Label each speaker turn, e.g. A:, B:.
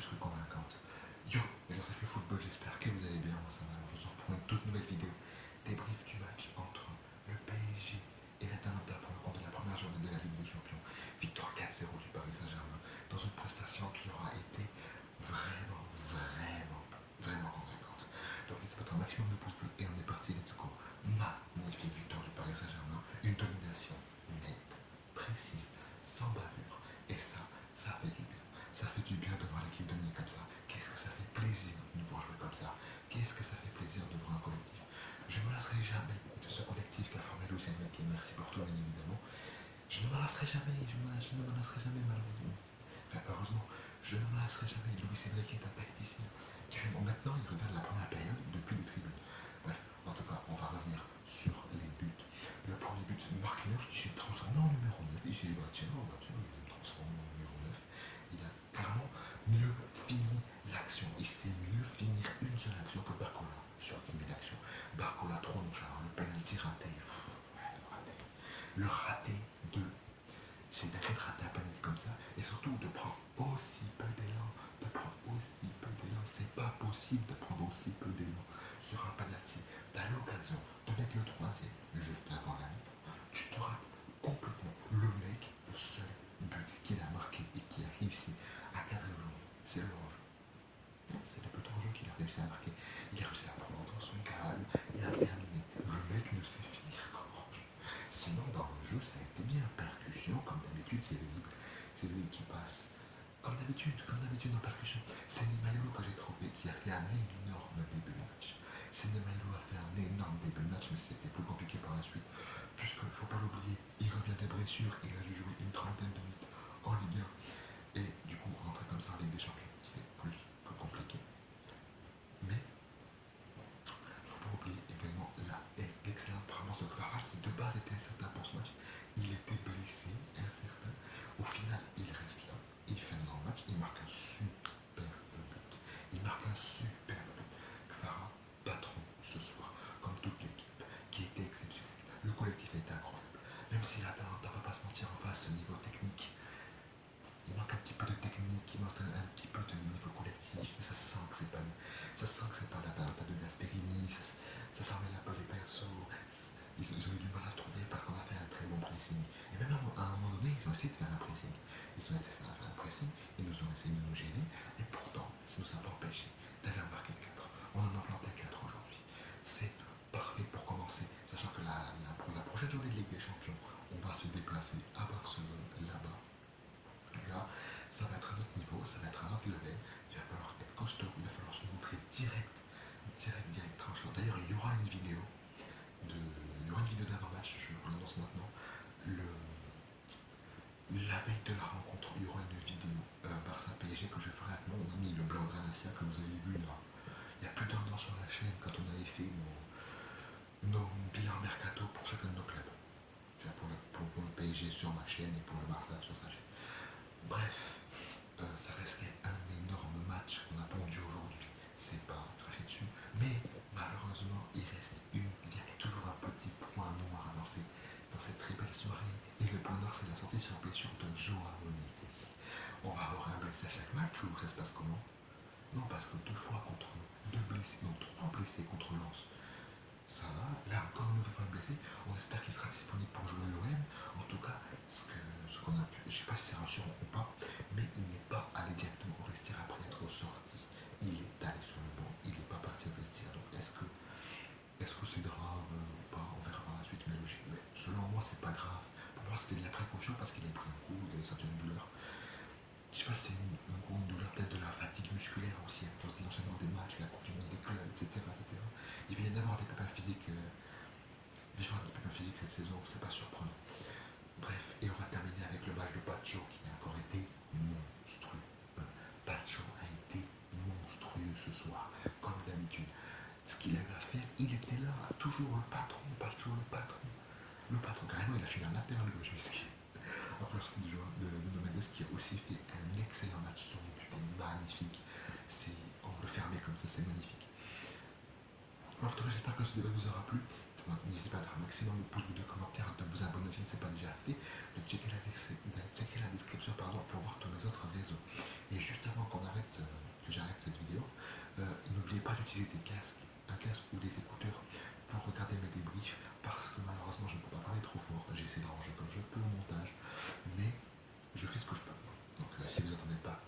A: plus que convaincante. Yo, les gens, ça fait football, j'espère que vous allez bien. Moi, ça va. Alors, je vous sors pour une toute nouvelle vidéo. Débrief du match entre le PSG et l'Atalanta pour le compte de la première journée de la Ligue des Champions. Victoire 4-0 du Paris Saint-Germain dans une prestation qui aura été vraiment convaincante. Donc, n'hésitez pas à un maximum de pouces bleus et on est parti, let's go. Magnifique victoire du Paris Saint-Germain. Une domination nette, précise, sans bavure. Et ça fait du bien. Ça fait du bien de voir l'équipe dominer comme ça. Qu'est-ce que ça fait plaisir de voir jouer comme ça. Qu'est-ce que ça fait plaisir de voir un collectif. Je ne me lasserai jamais de ce collectif qu'a formé Luis Enrique. Merci pour tout, bien évidemment. Je ne me lasserai jamais, je ne me lasserai jamais malheureusement. Enfin, heureusement, je ne me lasserai jamais. Luis Enrique est un tacticien. Carrément, maintenant, il regarde la première période depuis les tribunes. Bref, en tout cas, on va revenir sur les buts. Le premier but, Marquinhos qui s'est transformé en numéro 9. Il s'est dit, tiens, je vais me transformer en numéro 9. Il a clairement mieux fini l'action. Il sait mieux finir une seule action que Barcola sur 10 000 actions. Barcola trop nonchalant, le penalty raté. Le raté de. C'est d'arrêter de rater un penalty comme ça et surtout de prendre aussi peu d'élan. C'est pas possible de prendre aussi peu d'élan sur un penalty. T'as l'occasion de mettre le troisième juste avant la mi-temps. Tu te rates complètement. Le mec, le seul but qu'il a marqué et qui a réussi à cadrer aujourd'hui, c'est le hors-jeu. C'est le but hors-jeu qu'il a réussi à marquer. Il a réussi à prendre dans son calme et à terminer. Le mec ne sait finir qu'en hors-jeu. Sinon, dans le jeu, ça a été bien. Percussion, comme d'habitude, c'est des livres qui passent. Comme d'habitude en percussion. C'est Nemayolo que j'ai trouvé qui a fait un énorme début de match. Nemayolo a fait un énorme début de match, mais c'était plus compliqué par la suite. Puisque, faut pas l'oublier, il revient des blessures, il a dû jouer une trentaine de minutes en Ligue 1. Et du coup, rentrer comme ça en Ligue des Champions, c'est plus compliqué. Mais, faut pas oublier également l'excellente performance de Kvara qui de base était incertain pour ce match. Il était blessé, incertain. Au final, il reste là. Il fait un grand match, il marque un superbe but. Kvara, patron ce soir, comme toute l'équipe, qui était exceptionnelle. Le collectif a été incroyable. Même si l'Atalanta, on ne va pas se mentir en face au niveau technique, il manque un petit peu de technique, il manque un petit peu de niveau collectif, mais ça sent que c'est pas lui. Ça sent que c'est pas l'Atalanta de Gasperini, ça s'en mêle un peu les persos. Ils ont eu du mal à se trouver parce qu'on a fait un très bon pressing. Et même à un moment donné, ils ont essayé de faire un pressing. Ils ont essayé de faire un pressing, ils nous ont essayé de nous gêner, et pourtant, ça ne nous a pas empêché d'aller en marquer 4. On en a planté 4 aujourd'hui. C'est parfait pour commencer, sachant que pour la prochaine journée de Ligue des Champions, on va se déplacer à Barcelone, là-bas. Là, ça va être à notre niveau, ça va être à notre level. Il va falloir être costaud, il va falloir se montrer direct tranchant. D'ailleurs, il y aura une vidéo d'avant-match, je vous l'annonce maintenant. La veille de la rencontre, il y aura une vidéo Barça PSG que je ferai avec mon ami le Blanc Granassia que vous avez vu là. Il y a plus d'un an sur la chaîne quand on avait fait nos bilans mercato pour chacun de nos clubs. Enfin, pour le PSG sur ma chaîne et pour le Barça sur sa chaîne. Bref, ça reste un énorme match qu'on a pondu aujourd'hui. C'est pas cracher dessus, mais malheureusement il y a toujours un petit point noir dans cette très belle soirée. Et le point noir, c'est la sortie sur blessure de Joao Neves. On va avoir un blessé à chaque match ou ça se passe comment? Non, parce que 2 fois contre 2 blessés, non 3 blessés contre Lens. Ça va, là encore une nouvelle fois blessé, on espère qu'il sera disponible pour jouer l'OM. En tout cas, ce qu'on a pu, je ne sais pas si c'est rassurant ou pas, mais il n'est pas allé directement au vestiaire après être sorti. Il est allé sur le banc, il n'est pas parti au vestiaire. Donc est-ce que c'est grave ou pas? On verra par la suite, mais logique. Mais selon moi, c'est pas grave. Pour moi, c'était de la précaution parce qu'il avait pris un coup, il avait senti une douleur. Je sais pas si c'est une douleur, peut-être de la fatigue musculaire aussi, à force de l'enchaînement des matchs, la coupe du monde des clubs, etc. Il vient d'avoir des pépins physiques, cette saison, c'est pas surprenant. Bref, et on va terminer avec le match de Pacho qui a encore été monstrueux. Pacho a été monstrueux ce soir, comme d'habitude. Ce qu'il a eu à faire, il était là, toujours le patron, Pacho, le patron. Le patron, carrément, il a fini un latéral gauche jusqu'à. Après, c'est du joueur de Mendes qui a aussi fait un excellent match. Son but est magnifique. C'est angle fermé comme ça, c'est magnifique. En tout cas, j'espère que ce débat vous aura plu. N'hésitez pas à faire un maximum de pouces bleus, de commentaires, de vous abonner si ce n'est pas déjà fait, de checker la description pour voir tous mes autres réseaux. Et juste avant que j'arrête cette vidéo, n'oubliez pas d'utiliser des casques, un casque ou des écouteurs pour regarder mes débriefs, parce que malheureusement je ne peux pas parler trop fort. J'essaie d'arranger comme je peux au montage, mais je fais ce que je peux. Donc si vous n'entendez pas